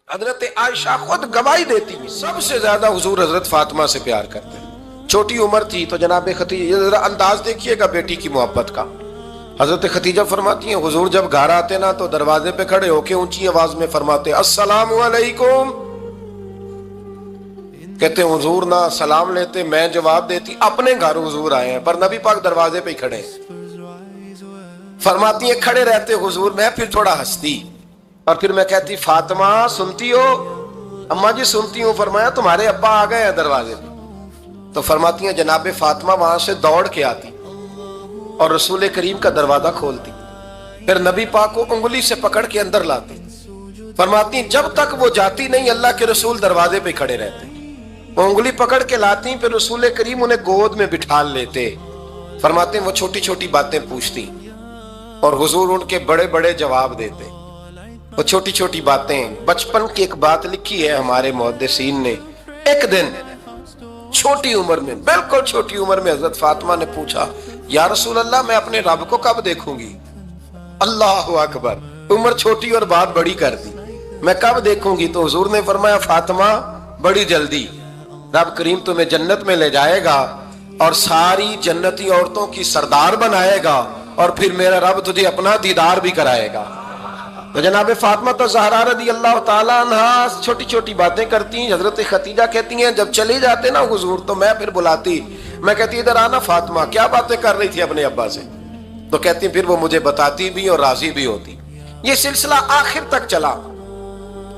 حضرت عائشہ خود گواہی دیتی ہیں سب سے زیادہ حضور حضرت فاطمہ سے پیار کرتے ہیں. چھوٹی عمر تھی تو جناب خدیجہ، ذرا انداز دیکھیے گا بیٹی کی محبت کا. حضرت خدیجہ فرماتی ہیں حضور جب گھر آتے نا تو دروازے پہ کھڑے ہو کے اونچی آواز میں فرماتے السلام علیکم. کہتے ہیں حضور نہ سلام لیتے، میں جواب دیتی، اپنے گھر حضور آئے ہیں پر نبی پاک دروازے پہ ہی کھڑے ہیں. فرماتی ہیں کھڑے رہتے حضور، میں پھر تھوڑا ہنستی اور پھر میں کہتی فاطمہ سنتی ہو؟ اماں جی سنتی ہوں. فرمایا تمہارے ابا آ گئے ہیں دروازے پہ. تو فرماتی ہیں جناب فاطمہ وہاں سے دوڑ کے آتی اور رسول کریم کا دروازہ کھولتی، پھر نبی پاک کو انگلی سے پکڑ کے اندر لاتی. فرماتی ہیں جب تک وہ جاتی نہیں اللہ کے رسول دروازے پہ کھڑے رہتے. وہ انگلی پکڑ کے لاتی، پھر رسول کریم انہیں گود میں بٹھا لیتے. فرماتے ہیں وہ چھوٹی چھوٹی باتیں پوچھتی اور حضور ان کے بڑے بڑے جواب دیتے. وہ چھوٹی چھوٹی باتیں، بچپن کی ایک بات لکھی ہے ہمارے محدثین نے. ایک دن چھوٹی عمر میں، بالکل چھوٹی عمر میں حضرت فاطمہ نے پوچھا یا رسول اللہ میں اپنے رب کو کب دیکھوں گی؟ اللہ اکبر، عمر چھوٹی اور بات بڑی کر دی. میں کب دیکھوں گی؟ تو حضور نے فرمایا فاطمہ بڑی جلدی. رب کریم تمہیں جنت میں لے جائے گا اور ساری جنتی عورتوں کی سردار بنائے گا اور پھر میرا رب تجھے اپنا دیدار بھی کرائے گا. تو جناب فاطمہ الزہرا رضی اللہ تعالیٰ عنہا چھوٹی چھوٹی باتیں کرتی ہیں. حضرت خدیجہ کہتی ہیں جب چلے جاتے نا حضور تو میں پھر بلاتی، میں کہتی ادھر آنا فاطمہ، کیا باتیں کر رہی تھی اپنے ابا سے؟ تو کہتی پھر وہ مجھے بتاتی بھی اور راضی بھی ہوتی. یہ سلسلہ آخر تک چلا.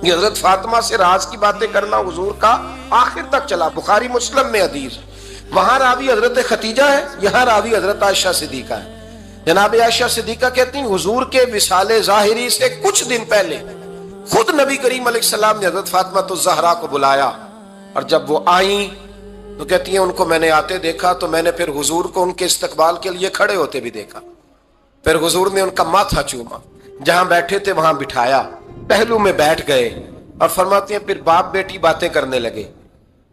یہ حضرت فاطمہ سے راز کی باتیں کرنا حضور کا آخر تک چلا. بخاری مسلم میں حدیث، وہاں راوی حضرت خدیجہ ہے، یہاں راوی حضرت عائشہ صدیقہ ہے. جناب عائشہ صدیقہ کہتی ہیں حضور کے وصال ظاہری سے کچھ دن پہلے خود نبی کریم علیہ السلام نے حضرت فاطمہ الزہرا کو بلایا اور جب وہ آئیں تو کہتی ہیں ان کو میں نے آتے دیکھا تو میں نے پھر حضور کو ان کے استقبال کے لیے کھڑے ہوتے بھی دیکھا. پھر حضور نے ان کا ماتھا چوما، جہاں بیٹھے تھے وہاں بٹھایا، پہلو میں بیٹھ گئے اور فرماتے ہیں پھر باپ بیٹی باتیں کرنے لگے.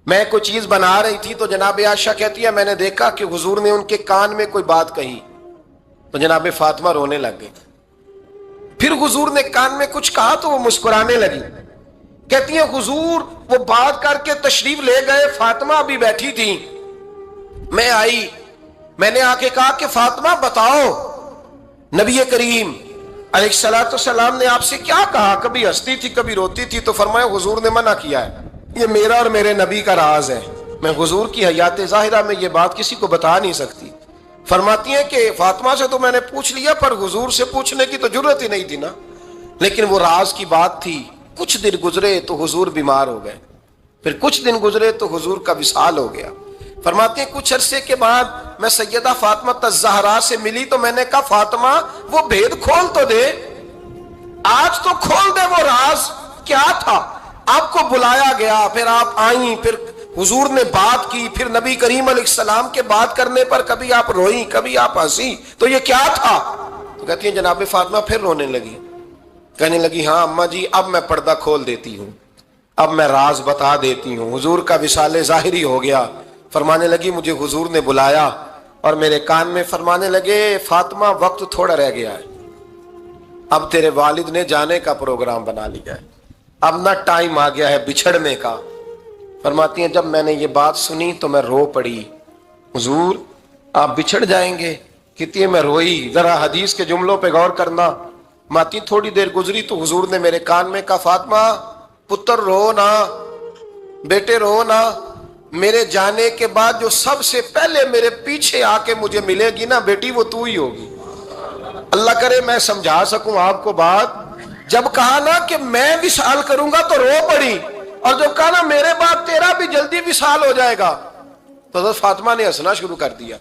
میں کوئی چیز بنا رہی تھی تو جناب عائشہ کہتی ہے میں نے دیکھا کہ حضور نے ان کے کان میں کوئی بات کہی تو جناب فاطمہ رونے لگ گئی. پھر حضور نے کان میں کچھ کہا تو وہ مسکرانے لگی. کہتی ہیں حضور وہ بات کر کے تشریف لے گئے، فاطمہ بھی بیٹھی تھی، میں آئی، میں نے آ کے کہا کہ فاطمہ بتاؤ نبی کریم علیہ الصلوۃ والسلام نے آپ سے کیا کہا؟ کبھی ہنستی تھی کبھی روتی تھی. تو فرمایا حضور نے منع کیا ہے، یہ میرا اور میرے نبی کا راز ہے، میں حضور کی حیات ظاہرہ میں یہ بات کسی کو بتا نہیں سکتی. فرماتی ہیں کہ فاطمہ سے تو میں نے پوچھ لیا پر حضور سے پوچھنے کی تو ضرورت ہی نہیں تھی نا، لیکن وہ راز کی بات تھی. کچھ دن گزرے تو حضور بیمار ہو گئے، پھر کچھ دن گزرے تو حضور کا وصال ہو گیا. فرماتے ہیں کچھ عرصے کے بعد میں سیدہ فاطمہ الزہرا سے ملی تو میں نے کہا فاطمہ وہ بھید کھول تو دے، آج تو کھول دے وہ راز کیا تھا. آپ کو بلایا گیا، پھر آپ آئیں، پھر حضور نے بات کی، پھر نبی کریم علیہ السلام کے بات کرنے پر کبھی آپ روئیں کبھی آپ ہنسی، تو یہ کیا تھا؟ تو کہتی ہیں جناب فاطمہ پھر رونے لگی، کہنے لگی ہاں اماں جی اب میں پردہ کھول دیتی ہوں، اب میں راز بتا دیتی ہوں. حضور کا وصال ظاہری ہو گیا. فرمانے لگی مجھے حضور نے بلایا اور میرے کان میں فرمانے لگے فاطمہ وقت تھوڑا رہ گیا ہے، اب تیرے والد نے جانے کا پروگرام بنا لیا ہے، اب نہ ٹائم آ گیا ہے بچھڑنے کا. فرماتی ہیں جب میں نے یہ بات سنی تو میں رو پڑی، حضور آپ بچھڑ جائیں گے؟ کہتی ہے میں روئی. ذرا حدیث کے جملوں پہ غور کرنا. ماتی تھوڑی دیر گزری تو حضور نے میرے کان میں کہا فاطمہ پتر رو نا، بیٹے رو نا، میرے جانے کے بعد جو سب سے پہلے میرے پیچھے آ کے مجھے ملے گی نا بیٹی وہ تو ہی ہوگی. اللہ کرے میں سمجھا سکوں آپ کو بات. جب کہا نا کہ میں وصال کروں گا تو رو پڑی، اور جب کہا نا میرے بعد تیرا بھی جلدی وصال ہو جائے گا تو حضرت فاطمہ نے ہنسنا شروع کر دیا.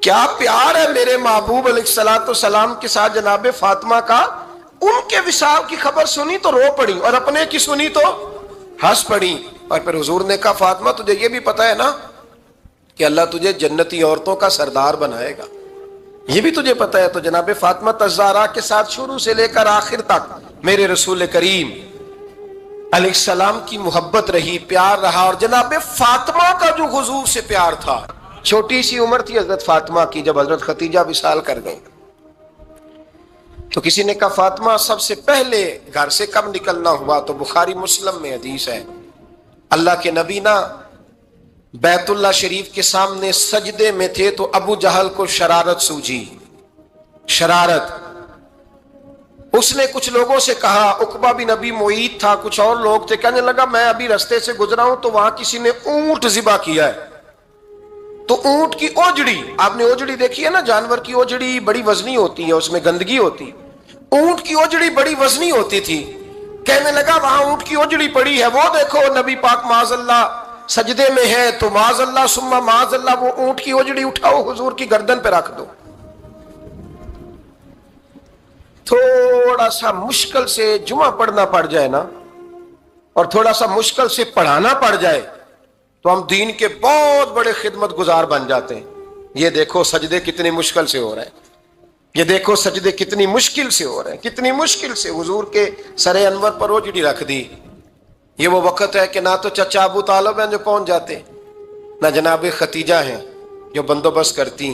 کیا پیار ہے میرے محبوب علیہ الصلوۃ والسلام کے ساتھ جناب فاطمہ کا. ان کے وصال کی خبر سنی تو رو پڑی اور اپنے کی سنی تو ہنس پڑی. اور پھر حضور نے کہا فاطمہ تجھے یہ بھی پتا ہے نا کہ اللہ تجھے جنتی عورتوں کا سردار بنائے گا، یہ بھی تجھے پتا ہے. تو جناب فاطمہ الزہرا کے ساتھ شروع سے لے کر آخر تک میرے رسول کریم علیہ السلام کی محبت رہی، پیار رہا. اور جناب فاطمہ کا جو حضور سے پیار تھا، چھوٹی سی عمر تھی حضرت فاطمہ کی جب حضرت خدیجہ وصال کر گئی. تو کسی نے کہا فاطمہ سب سے پہلے گھر سے کب نکلنا ہوا؟ تو بخاری مسلم میں حدیث ہے، اللہ کے نبی نا بیت اللہ شریف کے سامنے سجدے میں تھے تو ابو جہل کو شرارت سوجی، شرارت۔ اس نے کچھ لوگوں سے کہا، عقبہ بن نبی معیط تھا، کچھ اور لوگ تھے، کہنے لگا میں ابھی رستے سے گزرا ہوں تو وہاں کسی نے اونٹ ذبح کیا ہے، تو اونٹ کی اوجڑی، آپ نے اوجڑی دیکھی ہے نا، جانور کی اوجڑی بڑی وزنی ہوتی ہے، اس میں گندگی ہوتی، اونٹ کی اوجڑی بڑی وزنی ہوتی تھی، کہنے لگا وہاں اونٹ کی اوجڑی پڑی ہے، وہ دیکھو نبی پاک معاذ اللہ سجدے میں ہے، تو معاذ اللہ ثم معاذ اللہ وہ اونٹ کی اوجڑی اٹھاؤ حضور کی گردن پہ رکھ دو۔ تھوڑا سا مشکل سے جمعہ پڑھنا پڑ جائے نا، اور تھوڑا سا مشکل سے پڑھانا پڑ جائے تو ہم دین کے بہت بڑے خدمت گزار بن جاتے ہیں۔ یہ دیکھو سجدے کتنی مشکل سے ہو رہے ہیں، یہ دیکھو سجدے کتنی مشکل سے ہو رہے ہیں، کتنی مشکل سے حضور کے سر انور پر اوجڑی رکھ دی۔ یہ وہ وقت ہے کہ نہ تو چچا ابو طالب ہیں جو پہنچ جاتے، نہ جناب ختیجہ ہیں جو بندوبست کرتی،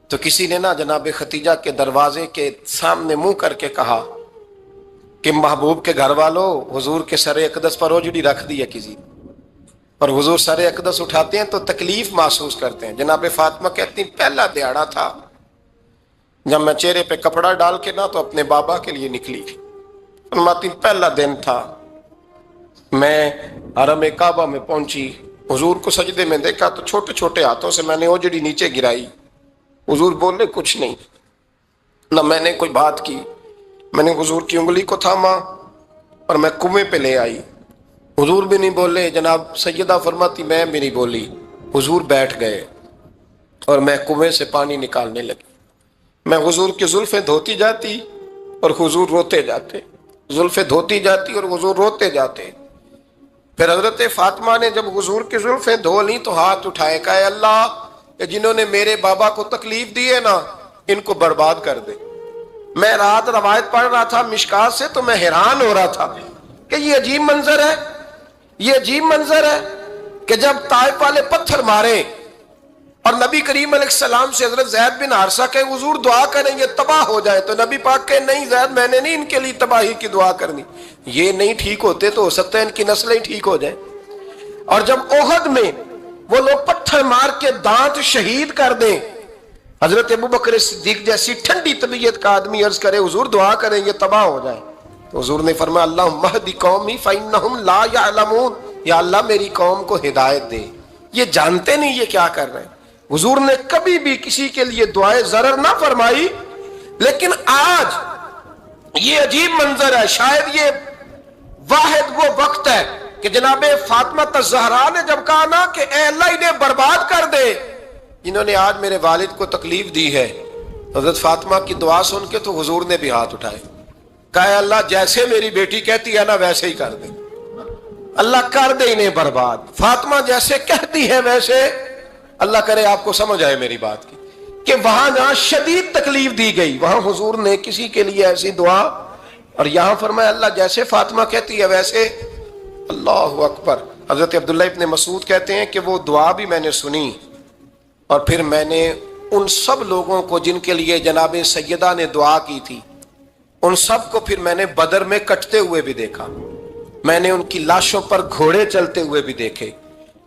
تو کسی نے نا جناب ختیجہ کے دروازے کے سامنے منہ کر کے کہا کہ محبوب کے گھر والوں حضور کے سر اقدس پر اوجڑی رکھ دی ہے کسی، اور حضور سر اقدس اٹھاتے ہیں تو تکلیف محسوس کرتے ہیں۔ جناب فاطمہ کہتی پہلا دیہڑا تھا جب میں چہرے پہ کپڑا ڈال کے نا تو اپنے بابا کے لیے نکلی، فرماتی پہلا دن تھا، میں حرم کعبہ میں پہنچی، حضور کو سجدے میں دیکھا تو چھوٹے چھوٹے ہاتھوں سے میں نے اوجڑی نیچے گرائی، حضور بولے کچھ نہیں، نہ میں نے کوئی بات کی، میں نے حضور کی انگلی کو تھاما اور میں کنویں پہ لے آئی، حضور بھی نہیں بولے، جناب سیدہ فرماتی میں بھی نہیں بولی، حضور بیٹھ گئے اور میں کنویں سے پانی نکالنے لگی، میں حضور کی زلفیں دھوتی جاتی اور حضور روتے جاتے، زلفیں دھوتی جاتی اور حضور روتے جاتے۔ پھر حضرت فاطمہ نے جب حضور کی زلفیں دھو لیں تو ہاتھ اٹھائے، کہا اے اللہ کہ جنہوں نے میرے بابا کو تکلیف دی ہے نا ان کو برباد کر دے۔ میں رات روایت پڑھ رہا تھا مشکات سے تو میں حیران ہو رہا تھا کہ یہ عجیب منظر ہے، یہ عجیب منظر ہے کہ جب طائف والے پتھر مارے اور نبی کریم علیہ السلام سے حضرت زید بن حارثہ کہ حضور دعا کریں یہ تباہ ہو جائے، تو نبی پاک کہ نہیں زید میں نے نہیں ان کے لیے تباہی کی دعا کرنی، یہ نہیں ٹھیک ہوتے تو ہو سکتا ہے ان کی نسلیں ٹھیک ہو جائیں۔ اور جب احد میں وہ لوگ پتھر مار کے دانت شہید کر دیں، حضرت ابوبکر صدیق جیسی ٹھنڈی طبیعت کا آدمی عرض کرے حضور دعا کریں یہ تباہ ہو جائے، تو حضور نے فرمایا اللہم اہد قومی فإنہم لا یعلمون، یا اللہ میری قوم کو ہدایت دے، یہ جانتے نہیں یہ کیا کر رہے ہیں۔ حضور نے کبھی بھی کسی کے لیے دعائے ضرر نہ فرمائی، لیکن آج یہ عجیب منظر ہے، شاید یہ واحد وہ وقت ہے کہ جناب فاطمہ الزہرا نے جب کہا نا کہ اے اللہ انہیں برباد کر دے جنہوں نے آج میرے والد کو تکلیف دی ہے، حضرت فاطمہ کی دعا سن کے تو حضور نے بھی ہاتھ اٹھائے، کہا اے اللہ جیسے میری بیٹی کہتی ہے نا ویسے ہی کر دے، اللہ کر دے انہیں برباد، فاطمہ جیسے کہتی ہے ویسے، اللہ کرے آپ کو سمجھ آئے میری بات کی کہ وہاں جہاں شدید تکلیف دی گئی وہاں حضور نے کسی کے لیے ایسی دعا، اور یہاں فرمایا اللہ جیسے فاطمہ کہتی ہے ویسے، اللہ اکبر۔ حضرت عبداللہ ابن مسعود کہتے ہیں کہ وہ دعا بھی میں نے سنی، اور پھر میں نے ان سب لوگوں کو جن کے لیے جناب سیدہ نے دعا کی تھی ان سب کو پھر میں نے بدر میں کٹتے ہوئے بھی دیکھا، میں نے ان کی لاشوں پر گھوڑے چلتے ہوئے بھی دیکھے،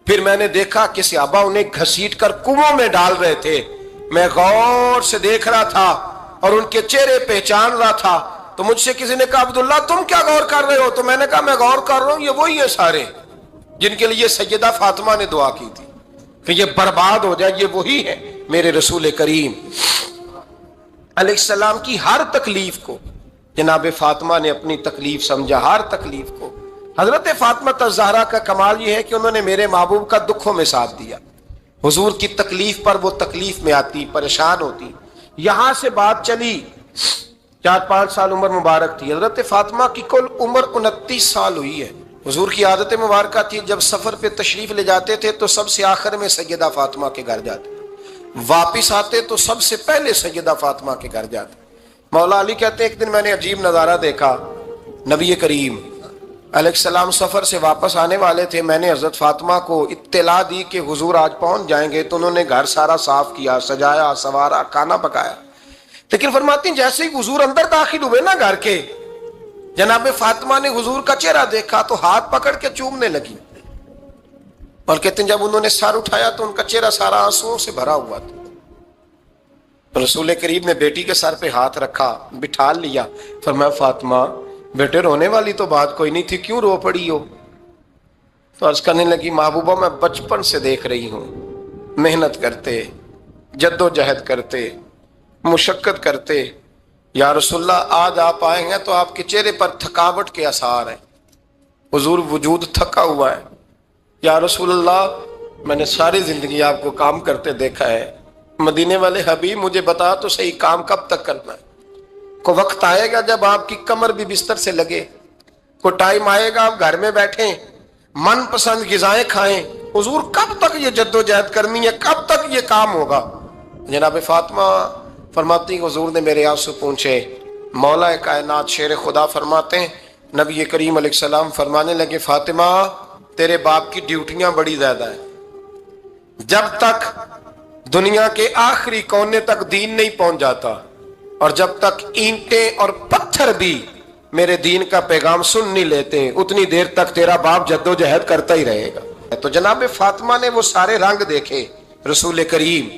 پھر میں نے دیکھا کہ صحابہ انہیں گھسیٹ کر کنووں میں ڈال رہے تھے، میں غور سے دیکھ رہا تھا اور ان کے چہرے پہچان رہا تھا، تو مجھ سے کسی نے کہا عبداللہ تم کیا غور کر رہے ہو؟ تو میں نے کہا میں غور کر رہا ہوں یہ وہی ہیں سارے جن کے لیے سیدہ فاطمہ نے دعا کی تھی کہ یہ برباد ہو جائے، یہ وہی ہے میرے رسول کریم علیہ السلام کی ہر تکلیف کو جناب فاطمہ نے اپنی تکلیف سمجھا، ہر تکلیف کو۔ حضرت فاطمہ الزہرا کا کمال یہ ہے کہ انہوں نے میرے محبوب کا دکھوں میں ساتھ دیا، حضور کی تکلیف پر وہ تکلیف میں آتی، پریشان ہوتی۔ یہاں سے بات چلی 4-5 سال عمر مبارک تھی، حضرت فاطمہ کی کل عمر 29 سال ہوئی ہے۔ حضور کی عادت مبارکہ تھی جب سفر پہ تشریف لے جاتے تھے تو سب سے آخر میں سیدہ فاطمہ کے گھر جاتے، واپس آتے تو سب سے پہلے سیدہ فاطمہ کے گھر جاتے۔ مولا علی کہتے ہیں ایک دن میں نے عجیب نظارہ دیکھا، نبی کریم علیہ السلام سفر سے واپس آنے والے تھے، میں نے حضرت فاطمہ کو اطلاع دی کہ حضور آج پہنچ جائیں گے، تو انہوں نے گھر سارا صاف کیا، سجایا، سنوارا، کھانا پکایا۔ لیکن فرماتی ہیں جیسے ہی حضور اندر داخل ہوئے نا گھر کے، جناب فاطمہ نے حضور کا چہرہ دیکھا تو ہاتھ پکڑ کے چومنے لگی، اور کہتے ہیں جب انہوں نے سر اٹھایا تو ان کا چہرہ سارا آنسوؤں سے بھرا ہوا تھا۔ رسول کریم نے بیٹی کے سر پہ ہاتھ رکھا، بٹھا لیا، فرمایا فاطمہ بیٹے رونے والی تو بات کوئی نہیں تھی، کیوں رو پڑی ہو؟ تو عرض کرنے لگی محبوبہ میں بچپن سے دیکھ رہی ہوں، محنت کرتے، جد و جہد کرتے، مشقت کرتے، یا رسول اللہ آج آپ آئے ہیں تو آپ کے چہرے پر تھکاوٹ کے آثار ہیں، حضور وجود تھکا ہوا ہے۔ یا رسول اللہ میں نے ساری زندگی آپ کو کام کرتے دیکھا ہے، مدینے والے حبیب مجھے بتا تو صحیح کام کب تک کرنا ہے؟ کو وقت آئے گا جب آپ کی کمر بھی بستر سے لگے، کو ٹائم آئے گا آپ گھر میں بیٹھیں من پسند غذائیں کھائیں، حضور کب تک یہ جد و جہد کرنی ہے، کب تک یہ کام ہوگا؟ جناب فاطمہ فرماتی حضور نے میرے آنسو پونچھے۔ مولا کائنات شیر خدا فرماتے ہیں نبی کریم علیہ السلام فرمانے لگے فاطمہ تیرے باپ کی ڈیوٹیاں بڑی زیادہ ہیں، جب تک دنیا کے آخری کونے تک دین نہیں پہنچ جاتا، اور جب تک اینٹیں اور پتھر بھی میرے دین کا پیغام سن نہیں لیتے، اتنی دیر تک تیرا باپ جد و جہد کرتا ہی رہے گا۔ تو جناب فاطمہ نے وہ سارے رنگ دیکھے رسول کریم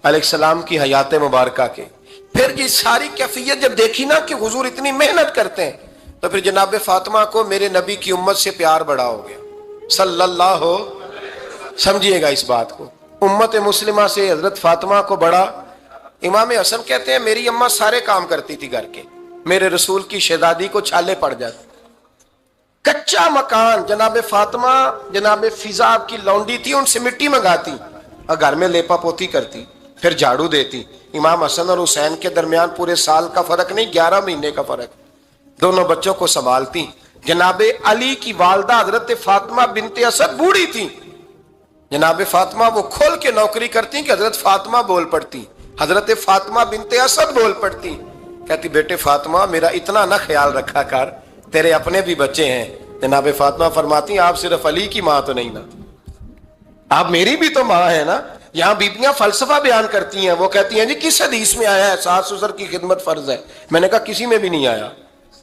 علیہ السلام کی حیات مبارکہ کے، پھر یہ ساری کیفیت جب دیکھی نا کہ حضور اتنی محنت کرتے ہیں، تو پھر جناب فاطمہ کو میرے نبی کی امت سے پیار بڑا ہو گیا صلی اللہ ہو۔ سمجھیے گا اس بات کو، امت مسلمہ سے حضرت فاطمہ کو بڑا۔ امام حسن کہتے ہیں میری اماں سارے کام کرتی تھی گھر کے، میرے رسول کی شہزادی کو چھالے پڑ جاتے، کچا مکان جناب فاطمہ جناب فضا کی لونڈی تھی ان سے مٹی منگاتی اور گھر میں لیپا پوتی کرتی، پھر جھاڑو دیتی۔ امام حسن اور حسین کے درمیان پورے سال کا فرق نہیں، 11 مہینے کا فرق، دونوں بچوں کو سنبھالتی۔ جناب علی کی والدہ حضرت فاطمہ بنت اسد بوڑھی تھی، جناب فاطمہ وہ کھول کے نوکری کرتی کہ حضرت فاطمہ بول پڑتی، حضرت فاطمہ بنت اسد بول پڑتی، کہتی بیٹے فاطمہ میرا اتنا نہ خیال رکھا کر، تیرے اپنے بھی بچے ہیں۔ جناب فاطمہ فرماتی آپ صرف علی کی ماں تو نہیں نا، آپ میری بھی تو ماں ہے نا۔ یہاں بیبیاں فلسفہ بیان کرتی ہیں، وہ کہتی ہیں جی کس حدیث میں آیا ہے ساس سسر کی خدمت فرض ہے؟ میں نے کہا کسی میں بھی نہیں آیا،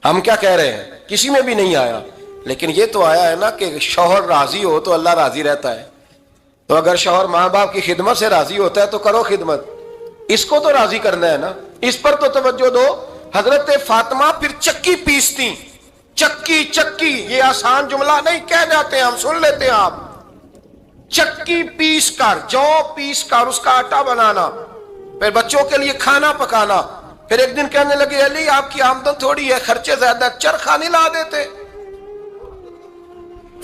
ہم کیا کہہ رہے ہیں، کسی میں بھی نہیں آیا، لیکن یہ تو آیا ہے نا کہ شوہر راضی ہو تو اللہ راضی رہتا ہے، تو اگر شوہر ماں باپ کی خدمت سے راضی ہوتا ہے تو کرو خدمت، اس کو تو راضی کرنا ہے نا، اس پر تو توجہ دو۔ حضرت فاطمہ پھر چکی پیستی، چکی چکی یہ آسان جملہ نہیں کہہ جاتے ہیں ہم، سن لیتے ہیں آپ، چکی پیس کر جو پیس کر اس کا آٹا بنانا، پھر بچوں کے لیے کھانا پکانا۔ پھر ایک دن کہنے لگے علی آپ کی آمدن تھوڑی ہے، خرچے زیادہ، چرخا نہیں لا دیتے؟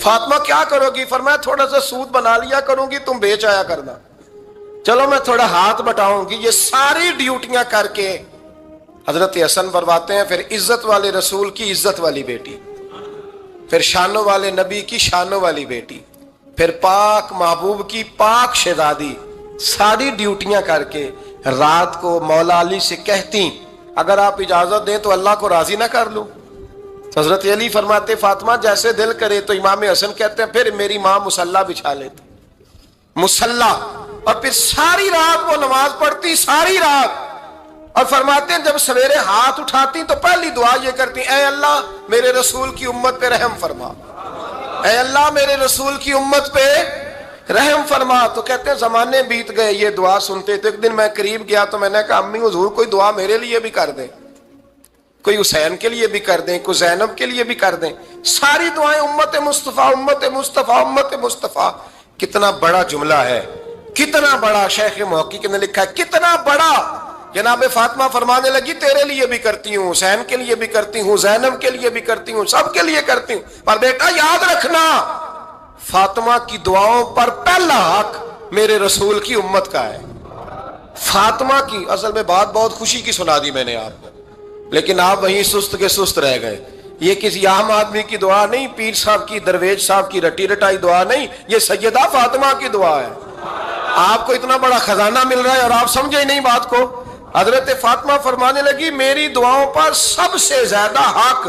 فاطمہ کیا کرو گی؟ فرمایا تھوڑا سا سود بنا لیا کروں گی، تم بیچ آیا کرنا، چلو میں تھوڑا ہاتھ بٹاؤں گی۔ یہ ساری ڈیوٹیاں کر کے حضرت حسن فرماتے ہیں پھر عزت والے رسول کی عزت والی بیٹی، پھر شانوں والے نبی کی شانوں والی بیٹی، پھر پاک محبوب کی پاک شہزادی، ساری ڈیوٹیاں کر کے رات کو مولا علی سے کہتی اگر آپ اجازت دیں تو اللہ کو راضی نہ کر لوں؟ حضرت علی فرماتے فاطمہ جیسے دل کرے۔ تو امام حسن کہتے ہیں پھر میری ماں مصلی بچھا لیتی، مصلی، اور پھر ساری رات وہ نماز پڑھتی، ساری رات، اور فرماتے ہیں جب سویرے ہاتھ اٹھاتی تو پہلی دعا یہ کرتی اے اللہ میرے رسول کی امت پہ رحم فرما، اے اللہ میرے رسول کی امت پہ رحم فرما۔ تو کہتے ہیں زمانے بیت گئے یہ دعا سنتے تھے۔ ایک دن میں قریب گیا تو میں نے کہا امی حضور کوئی دعا میرے لیے بھی کر دیں، کوئی حسین کے لیے بھی کر دیں، کوئی زینب کے لیے بھی کر دیں۔ ساری دعائیں امت مصطفیٰ امت مصطفیٰ امت مصطفیٰ۔ کتنا بڑا جملہ ہے، کتنا بڑا، شیخ محقق نے لکھا ہے کتنا بڑا۔ جناب فاطمہ فرمانے لگی تیرے لیے بھی کرتی ہوں، حسین کے لیے بھی کرتی ہوں، زینب کے لیے بھی کرتی ہوں، سب کے لیے کرتی ہوں، پر بیٹا یاد رکھنا فاطمہ کی دعاؤں پر پہلا حق میرے رسول کی امت کا ہے۔ فاطمہ کی اصل میں بات بہت خوشی کی سنا دی میں نے آپ کو، لیکن آپ وہیں سست کے سست رہ گئے۔ یہ کسی عام آدمی کی دعا نہیں، پیر صاحب کی، درویش صاحب کی رٹی رٹائی دعا نہیں، یہ سیدہ فاطمہ کی دعا ہے۔ آپ کو اتنا بڑا خزانہ مل رہا ہے اور آپ سمجھے ہی نہیں بات کو۔ حضرت فاطمہ فرمانے لگی میری دعاؤں پر سب سے زیادہ حق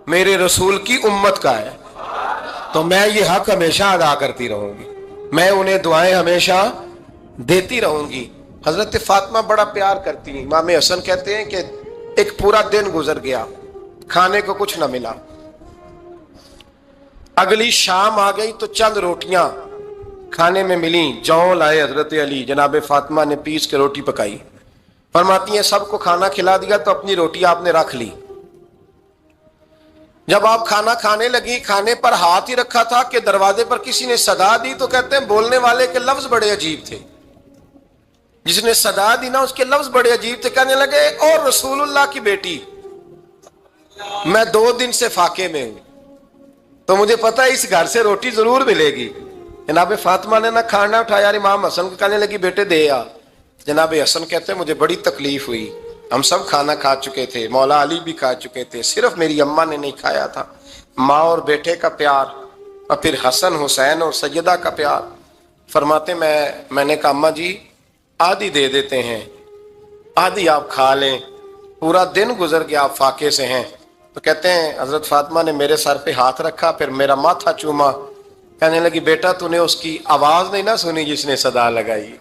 میرے رسول کی امت کا ہے، تو میں یہ حق ہمیشہ ادا کرتی رہوں گی، میں انہیں دعائیں ہمیشہ دیتی رہوں گی۔ حضرت فاطمہ بڑا پیار کرتی ہیں. امام حسن کہتے ہیں کہ ایک پورا دن گزر گیا, کھانے کو کچھ نہ ملا. اگلی شام آ گئی تو چند روٹیاں کھانے میں ملیں. جوں لائے حضرت علی, جناب فاطمہ نے پیس کے روٹی پکائی. فرماتی ہیں سب کو کھانا کھلا دیا تو اپنی روٹی آپ نے رکھ لی. جب آپ کھانا کھانے لگی, کھانے پر ہاتھ ہی رکھا تھا کہ دروازے پر کسی نے صدا دی. تو کہتے ہیں بولنے والے کے لفظ بڑے عجیب تھے. جس نے صدا دی نا اس کے لفظ بڑے عجیب تھے. کہنے لگے اور رسول اللہ کی بیٹی, میں 2 دن سے فاقے میں ہوں, تو مجھے پتا ہے اس گھر سے روٹی ضرور ملے گی. جناب فاطمہ نے نہ کھانا اٹھایا. امام حسن کو کہنے لگی بیٹے دے آ. جناب حسن کہتے ہیں مجھے بڑی تکلیف ہوئی. ہم سب کھانا کھا چکے تھے, مولا علی بھی کھا چکے تھے, صرف میری اماں نے نہیں کھایا تھا. ماں اور بیٹے کا پیار, اور پھر حسن حسین اور سیدہ کا پیار. فرماتے میں نے کہا اماں جی آدھی دے دیتے ہیں, آدھی آپ کھا لیں, پورا دن گزر گیا آپ فاقے سے ہیں. تو کہتے ہیں حضرت فاطمہ نے میرے سر پہ ہاتھ رکھا, پھر میرا ماتھا چوما. کہنے لگی بیٹا تو نے اس کی آواز نہیں نہ سنی جس نے صدا لگائی.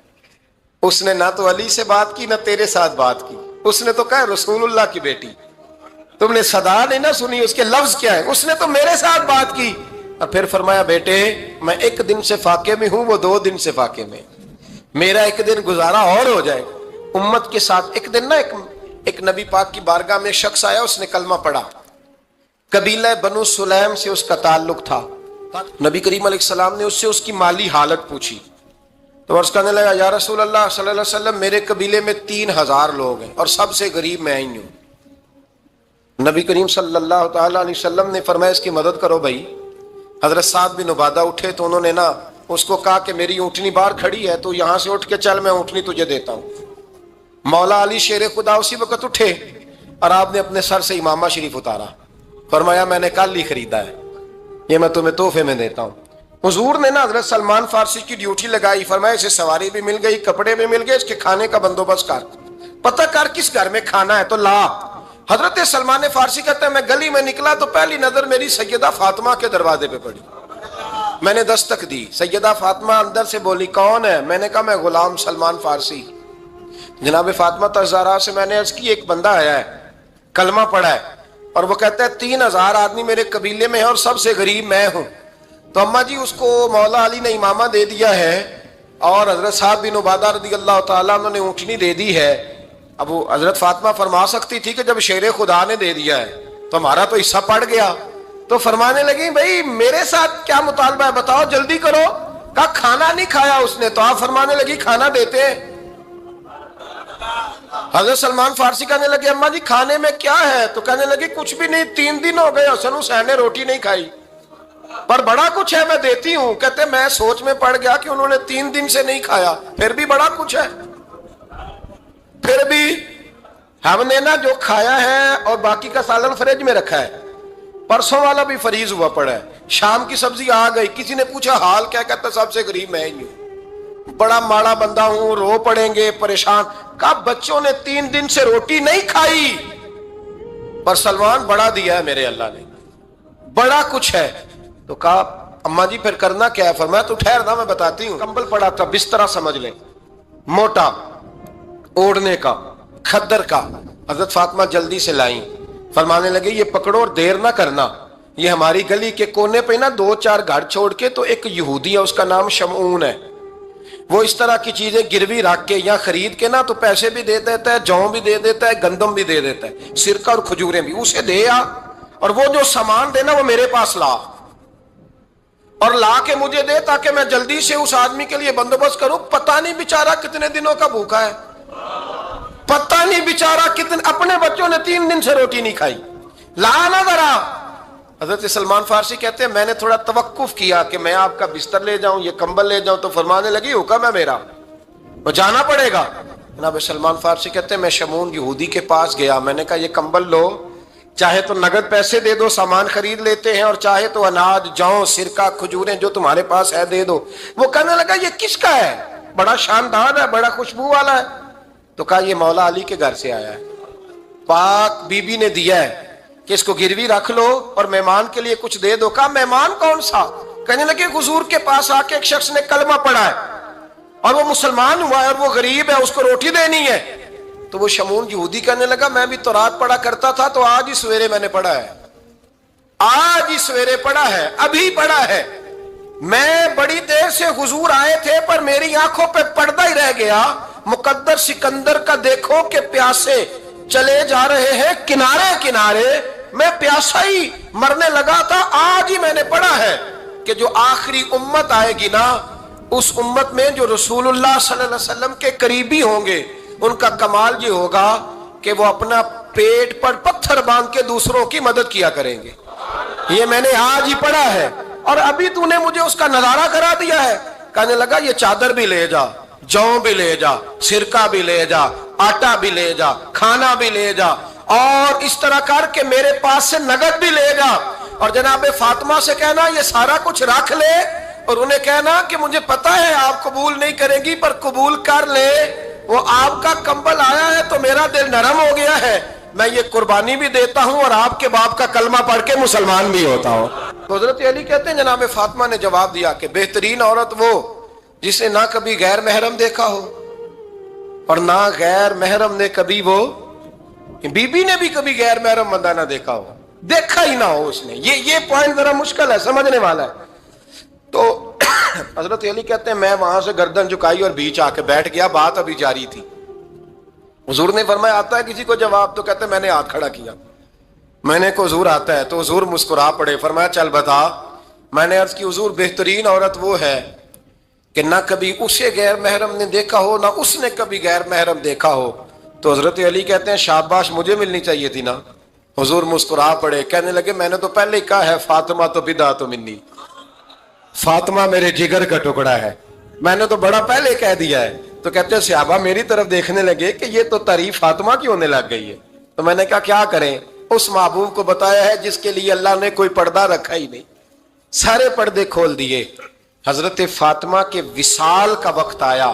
اس نے نہ تو علی سے بات کی نہ تیرے ساتھ بات کی, اس نے تو کہا رسول اللہ کی بیٹی. تم نے صدا نہیں نہ سنی, اس کے لفظ کیا ہے, اس نے تو میرے ساتھ بات کی. اور پھر فرمایا بیٹے میں 1 دن سے فاقے میں ہوں, وہ 2 دن سے فاقے میں, میرا 1 دن گزارا اور ہو جائے امت کے ساتھ. ایک دن نا ایک نبی پاک کی بارگاہ میں شخص آیا, اس نے کلمہ پڑھا. قبیلہ بنو سلیم سے اس کا تعلق تھا. نبی کریم علیہ السلام نے اس سے اس کی مالی حالت پوچھی. تو عرض کرنے لگا یا رسول اللہ صلی اللہ علیہ وسلم میرے قبیلے میں 3000 لوگ ہیں اور سب سے غریب میں ہی ہوں. نبی کریم صلی اللہ تعالی علیہ وسلم نے فرمایا اس کی مدد کرو بھائی. حضرت سعد بن عبادہ اٹھے تو انہوں نے نا اس کو کہا کہ میری اونٹنی باہر کھڑی ہے, تو یہاں سے اٹھ کے چل, میں اونٹنی تجھے دیتا ہوں. مولا علی شیر خدا اسی وقت اٹھے اور آپ نے اپنے سر سے امامہ شریف اتارا. فرمایا میں نے کل ہی خریدا ہے, یہ میں تمہیں تحفے میں دیتا ہوں. حضور نے نا حضرت سلمان فارسی کی ڈیوٹی لگائی. فرمایا اسے سواری بھی مل گئی, کپڑے بھی مل گئے, اس کے کھانے کا بندوبست کر, پتہ کر کس گھر میں کھانا ہے تو لا. حضرت سلمان فارسی کہتے ہیں میں گلی میں نکلا تو پہلی نظر میری سیدہ فاطمہ کے دروازے پہ پڑی. میں نے دستک دی, سیدہ فاطمہ اندر سے بولی کون ہے؟ میں نے کہا میں غلام سلمان فارسی. جناب فاطمہ تزارہ سے میں نے عرض کی ایک بندہ آیا ہے, کلمہ پڑھا ہے, اور وہ کہتا ہے 3000 آدمی میرے قبیلے میں ہے اور سب سے غریب میں ہوں. تو اماں جی اس کو مولا علی نے امامہ دے دیا ہے اور حضرت سعد بن عبادہ رضی اللہ تعالیٰ عنہ نے اونٹنی دے دی ہے. اب وہ حضرت فاطمہ فرما سکتی تھی کہ جب شیر خدا نے دے دیا ہے تو ہمارا تو حصہ پڑ گیا. تو فرمانے لگی بھائی میرے ساتھ کیا مطالبہ ہے بتاؤ, جلدی کرو. کہا کھانا نہیں کھایا اس نے. تو آپ فرمانے لگی کھانا دیتے ہیں. حضرت سلمان فارسی کہنے لگے اماں جی کھانے میں کیا ہے؟ تو کہنے لگی کچھ بھی نہیں, 3 دن ہو گئے حسن حسین نے روٹی نہیں کھائی, پر بڑا کچھ ہے میں دیتی ہوں. کہتے میں سوچ میں پڑ گیا کہ انہوں نے 3 دن سے نہیں کھایا, پھر بھی بڑا کچھ ہے. پھر بھی ہم نے نا جو کھایا ہے اور باقی کا سالن فریج میں رکھا ہے, پرسوں والا بھی فریز ہوا پڑا ہے, شام کی سبزی آ گئی. کسی نے پوچھا حال کیا؟ کہتا سب سے غریب میں ہی ہوں, بڑا ماڑا بندہ ہوں, رو پڑیں گے, پریشان. کہا بچوں نے 3 دن سے روٹی نہیں کھائی, پر سلمان بڑا دیا ہے میرے اللہ نے, بڑا کچھ ہے. تو کہا اماں جی پھر کرنا کیا ہے؟ فرمایا تو ٹھہر نا میں بتاتی ہوں. کمبل پڑا تھا, بسترا سمجھ لیں, موٹا اوڑھنے کا, کھدر کا. حضرت فاطمہ جلدی سے لائیں. فرمانے لگے یہ پکڑو اور دیر نہ کرنا. یہ ہماری گلی کے کونے پہ نا 2-4 گھر چھوڑ کے تو ایک یہودی ہے, اس کا نام شمعون ہے, وہ اس طرح کی چیزیں گروی رکھ کے یا خرید کے نا تو پیسے بھی دے دیتا ہے, جوں بھی دے دیتا ہے, گندم بھی دے دیتا ہے, سرکہ اور کھجوریں بھی. اسے دے آ, اور وہ جو سامان دینا وہ میرے پاس لا, اور لا کے مجھے دے تاکہ میں جلدی سے اس آدمی کے لیے بندوبست کروں. پتہ نہیں بیچارہ کتنے دنوں کا بھوکا ہے, پتہ نہیں بیچارہ کتنے, اپنے بچوں نے 3 دن سے روٹی نہیں کھائی, لا نہ ذرا. حضرت سلمان فارسی کہتے ہیں میں نے تھوڑا توقف کیا کہ میں آپ کا بستر لے جاؤں, یہ کمبل لے جاؤں. تو فرمانے لگی حکم ہے میرا, وہ جانا پڑے گا. جناب سلمان فارسی کہتے ہیں میں شمعون یہودی کے پاس گیا, میں نے کہا یہ کمبل لو, چاہے تو نگد پیسے دے دو, سامان خرید لیتے ہیں, اور چاہے تو اناج, جوں, سرکہ, کھجوریں جو تمہارے پاس ہے دے دو. وہ کہنے لگا یہ کس کا ہے؟ بڑا شاندار ہے, بڑا خوشبو والا ہے. تو کہا یہ مولا علی کے گھر سے آیا ہے, پاک بی بی نے دیا ہے کہ اس کو گروی رکھ لو اور مہمان کے لیے کچھ دے دو. کہا مہمان کون سا؟ کہنے لگے حضور کے پاس آ کے ایک شخص نے کلمہ پڑھا ہے, اور وہ مسلمان ہوا ہے اور وہ غریب ہے، اس کو روٹی دینی ہے. تو وہ شمون یہودی کہنے لگا میں بھی تورات پڑھا کرتا تھا، تو آج ہی سویرے میں نے پڑھا ہے، آج ہی سویرے پڑھا ہے، ابھی پڑھا ہے. میں بڑی دیر سے حضور آئے تھے پر میری آنکھوں پہ پردہ ہی رہ گیا. مقدر سکندر کا دیکھو کہ پیاسے چلے جا رہے ہیں کنارے کنارے، میں پیاسا ہی مرنے لگا تھا، آج ہی میں نے پڑھا ہے کہ جو آخری امت آئے گی نا، اس امت میں جو رسول اللہ صلی اللہ علیہ وسلم کے قریبی ہوں گے، ان کا کمال یہ ہوگا کہ وہ اپنا پیٹ پر پتھر باندھ کے دوسروں کی مدد کیا کریں گے. یہ میں نے آج ہی پڑھا ہے اور ابھی تو نے مجھے اس کا نظارہ کرا دیا ہے. کہنے لگا یہ چادر بھی لے جا، جو بھی لے جا، سرکہ بھی لے جا، آٹا بھی لے جا، کھانا بھی لے جا، اور اس طرح کر کے میرے پاس سے نگد بھی لے جا، اور جناب فاطمہ سے کہنا یہ سارا کچھ رکھ لے، اور انہیں کہنا کہ مجھے پتا ہے آپ قبول نہیں کریں گی پر قبول کر لے، وہ آپ کا کمبل آیا ہے تو میرا دل نرم ہو گیا ہے، میں یہ قربانی بھی دیتا ہوں اور آپ کے باپ کا کلمہ پڑھ کے مسلمان بھی ہوتا ہوں. تو حضرت علی کہتے ہیں جناب فاطمہ نے جواب دیا کہ بہترین عورت وہ جسے نہ کبھی غیر محرم دیکھا ہو اور نہ غیر محرم نے کبھی، وہ بی بی نے بھی کبھی غیر محرم بندہ نہ دیکھا ہو، دیکھا ہی نہ ہو اس نے. یہ پوائنٹ ذرا مشکل ہے، سمجھنے والا ہے. تو حضرت علی کہتے ہیں میں وہاں سے گردن جھکائی اور بیچ آ کے بیٹھ گیا، بات ابھی جاری تھی. حضور نے فرمایا آتا ہے کسی کو جواب؟ تو کہتے ہیں میں نے ہاتھ کھڑا کیا. میں نے کو حضور آتا ہے؟ تو حضور مسکرا پڑے، فرمایا چل بتا. میں نے عرض کی حضور بہترین عورت وہ ہے کہ نہ کبھی اسے غیر محرم نے دیکھا ہو نہ اس نے کبھی غیر محرم دیکھا ہو. تو حضرت علی کہتے ہیں شاباش، مجھے ملنی چاہیے تھی نا. حضور مسکرا پڑے، کہنے لگے میں نے تو پہلے ہی کہا ہے فاطمہ تو بدعۃ منی، فاطمہ میرے جگر کا ٹکڑا ہے، میں نے تو بڑا پہلے کہہ دیا ہے. تو کہتے ہیں صحابہ میری طرف دیکھنے لگے کہ یہ تو تعریف فاطمہ کی ہونے لگ گئی ہے. تو میں نے کہا کیا کریں، اس محبوب کو بتایا ہے جس کے لیے اللہ نے کوئی پردہ رکھا ہی نہیں، سارے پردے کھول دیے. حضرت فاطمہ کے وصال کا وقت آیا،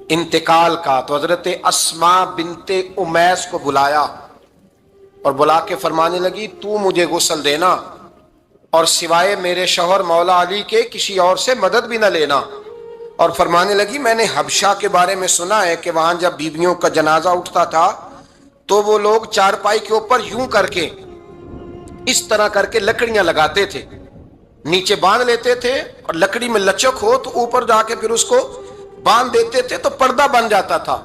انتقال کا. تو حضرت اسماء بنت امیس کو بلایا اور بلا کے فرمانے لگی تو مجھے غسل دینا اور سوائے میرے شوہر مولا علی کے کسی اور سے مدد بھی نہ لینا. اور فرمانے لگی میں نے حبشہ کے بارے میں سنا ہے کہ وہاں جب بیویوں کا جنازہ اٹھتا تھا تو وہ لوگ چارپائی کے اوپر یوں کر کے اس طرح کر کے لکڑیاں لگاتے تھے، نیچے باندھ لیتے تھے اور لکڑی میں لچک ہو تو اوپر جا کے پھر اس کو باندھ دیتے تھے تو پردہ بن جاتا تھا.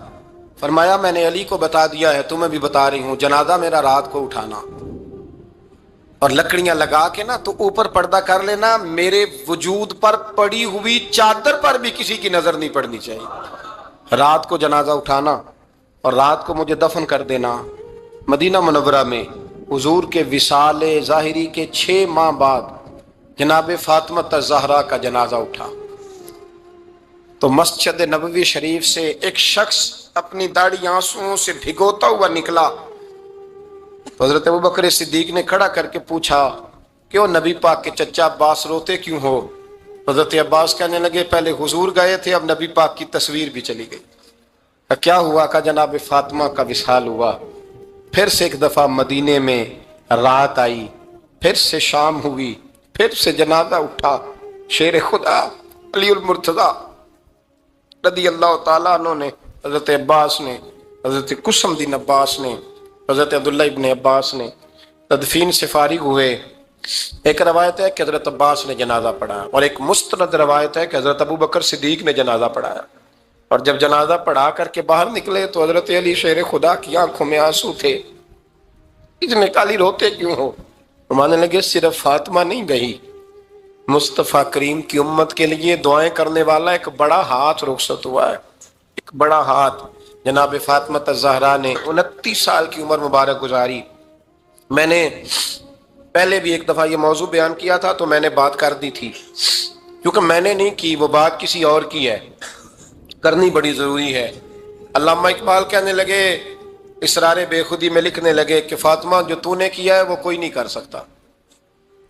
فرمایا میں نے علی کو بتا دیا ہے، تمہیں بھی بتا رہی ہوں، جنازہ میرا رات کو اٹھانا اور لکڑیاں لگا کے نا تو اوپر پردہ کر لینا، میرے وجود پر پڑی ہوئی چادر پر بھی کسی کی نظر نہیں پڑنی چاہیے. رات کو جنازہ اٹھانا اور رات کو مجھے دفن کر دینا. مدینہ منورہ میں حضور کے وصال ظاہری کے 6 ماہ بعد جناب فاطمہ الزہرا کا جنازہ اٹھا تو مسجد نبوی شریف سے ایک شخص اپنی داڑھی آنسوؤں سے بھگوتا ہوا نکلا. تو حضرت ابوبکر صدیق نے کھڑا کر کے پوچھا کیوں نبی پاک کے چچا عباس روتے کیوں ہو؟ حضرت عباس کہنے لگے پہلے حضور گئے تھے، اب نبی پاک کی تصویر بھی چلی گئی. کیا ہوا؟ کہ جناب فاطمہ کا وصال ہوا. پھر سے ایک دفعہ مدینے میں رات آئی، پھر سے شام ہوئی، پھر سے جنازہ اٹھا. شیر خدا علی المرتضیٰ رضی اللہ تعالیٰ عنہ نے، حضرت عباس نے، حضرت قسم دین عباس نے، حضرت عبداللہ ابن عباس نے تدفین سے فارغ ہوئے. ایک روایت ہے کہ حضرت عباس نے جنازہ پڑھایا اور ایک مستند روایت ہے کہ حضرت ابوبکر صدیق نے جنازہ پڑھایا. اور جب جنازہ پڑھا کر کے باہر نکلے تو حضرت علی شیر خدا کی آنکھوں میں آنسو تھے. اتنے کالی روتے کیوں ہو؟ فرمانے لگے صرف فاطمہ نہیں گئی، مصطفیٰ کریم کی امت کے لیے دعائیں کرنے والا ایک بڑا ہاتھ رخصت ہوا ہے. ایک بڑا ہاتھ جناب فاطمہ الزہرا نے 29 سال کی عمر مبارک گزاری. میں نے پہلے بھی ایک دفعہ یہ موضوع بیان کیا تھا تو میں نے بات کر دی تھی، کیونکہ میں نے نہیں کی، وہ بات کسی اور کی ہے، کرنی بڑی ضروری ہے. علامہ اقبال کہنے لگے، اسرار بے خودی میں لکھنے لگے کہ فاطمہ جو تو نے کیا ہے وہ کوئی نہیں کر سکتا.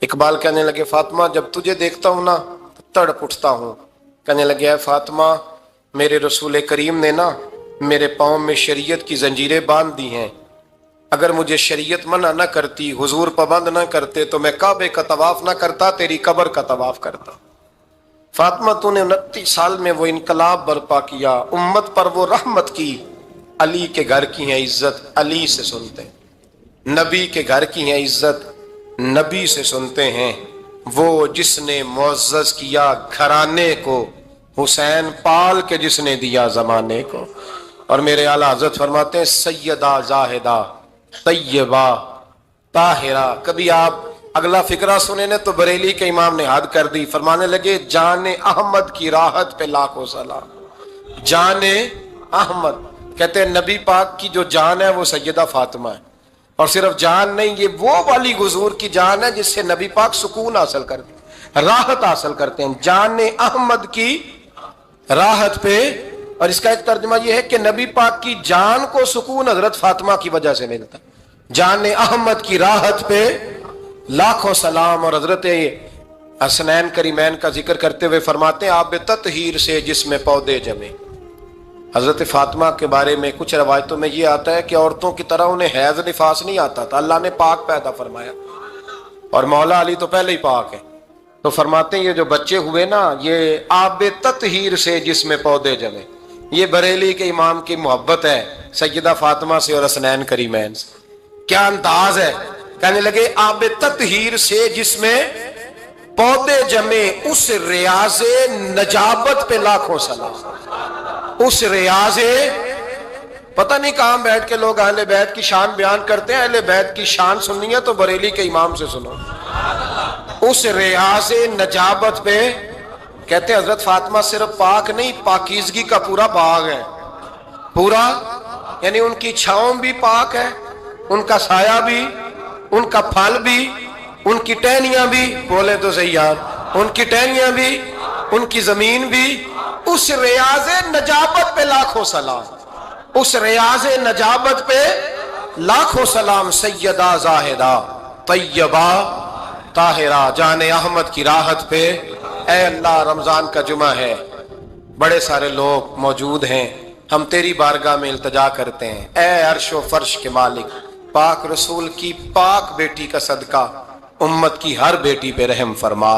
اقبال کہنے لگے فاطمہ جب تجھے دیکھتا ہوں نا تو تڑپ اٹھتا ہوں. کہنے لگے اے فاطمہ میرے رسول کریم نے نا میرے پاؤں میں شریعت کی زنجیریں باندھ دی ہیں، اگر مجھے شریعت منع نہ کرتی، حضور پابند نہ کرتے تو میں کعبے کا طواف نہ کرتا، تیری قبر کا طواف کرتا. فاطمہ تو نے 29 سال میں وہ انقلاب برپا کیا، امت پر وہ رحمت کی۔ علی کے گھر کی ہیں عزت، علی سے سنتے ہیں۔ نبی کے گھر کی ہیں عزت، نبی سے سنتے ہیں۔ وہ جس نے معزز کیا گھرانے کو، حسین پال کے جس نے دیا زمانے کو۔ اور میرے اعلیٰ حضرت فرماتے ہیں سیدہ زاہدہ طیبہ طاہرہ۔ کبھی آپ اگلا فقرہ سنے نے تو بریلی کے امام نے حد کر دی، فرمانے لگے جان احمد کی راحت پہ لاکھوں سلام۔ جان احمد کہتے ہیں نبی پاک کی جو جان ہے وہ سیدہ فاطمہ ہے، اور صرف جان نہیں، یہ وہ والی حضور کی جان ہے جس سے نبی پاک سکون حاصل کرتے ہیں، راحت حاصل کرتے ہیں۔ جان احمد کی راحت پہ، اور اس کا ایک ترجمہ یہ ہے کہ نبی پاک کی جان کو سکون حضرت فاطمہ کی وجہ سے ملتا۔ جان احمد کی راحت پہ لاکھوں سلام۔ اور حضرت حسنین کریمین کا ذکر کرتے ہوئے فرماتے ہیں آب تطہیر سے جس میں پودے جمے۔ حضرت فاطمہ کے بارے میں کچھ روایتوں میں یہ آتا ہے کہ عورتوں کی طرح انہیں حیض نفاس نہیں آتا تھا، اللہ نے پاک پیدا فرمایا، اور مولا علی تو پہلے ہی پاک ہے۔ تو فرماتے ہیں یہ جو بچے ہوئے نا، یہ آب تطہیر سے جس میں پودے جمے۔ یہ بریلی کے امام کی محبت ہے سیدہ فاطمہ سے اور حسنین کریمین سے۔ کیا انداز ہے، کہنے لگے آب تطہیر سے جس میں پودے جمے، اس ریاض نجابت پہ لاکھوں سلام۔ اس ریاض، پتہ نہیں کہاں بیٹھ کے لوگ اہل بیت کی شان بیان کرتے ہیں، اہل بیت کی شان سننی ہے تو بریلی کے امام سے سنو۔ اس ریاض نجابت پہ کہتے ہیں حضرت فاطمہ صرف پاک نہیں، پاکیزگی کا پورا باغ ہے، پورا، یعنی ان کی چھاؤں بھی پاک ہے، ان کا سایہ بھی، ان کا پھل بھی، ان کی ٹہنیاں بھی، بولے تو صحیح یار، ان کی ٹہنیاں بھی، ان کی زمین بھی۔ اس ریاض نجابت پہ لاکھوں سلام، اس ریاض نجابت پہ لاکھوں سلام۔ سیدہ زاہدہ طیبہ طاہرہ، جان احمد کی راحت پہ۔ اے اللہ، رمضان کا جمعہ ہے، بڑے سارے لوگ موجود ہیں، ہم تیری بارگاہ میں التجا کرتے ہیں، اے عرش و فرش کے مالک، پاک رسول کی پاک بیٹی کا صدقہ امت کی ہر بیٹی پہ رحم فرما۔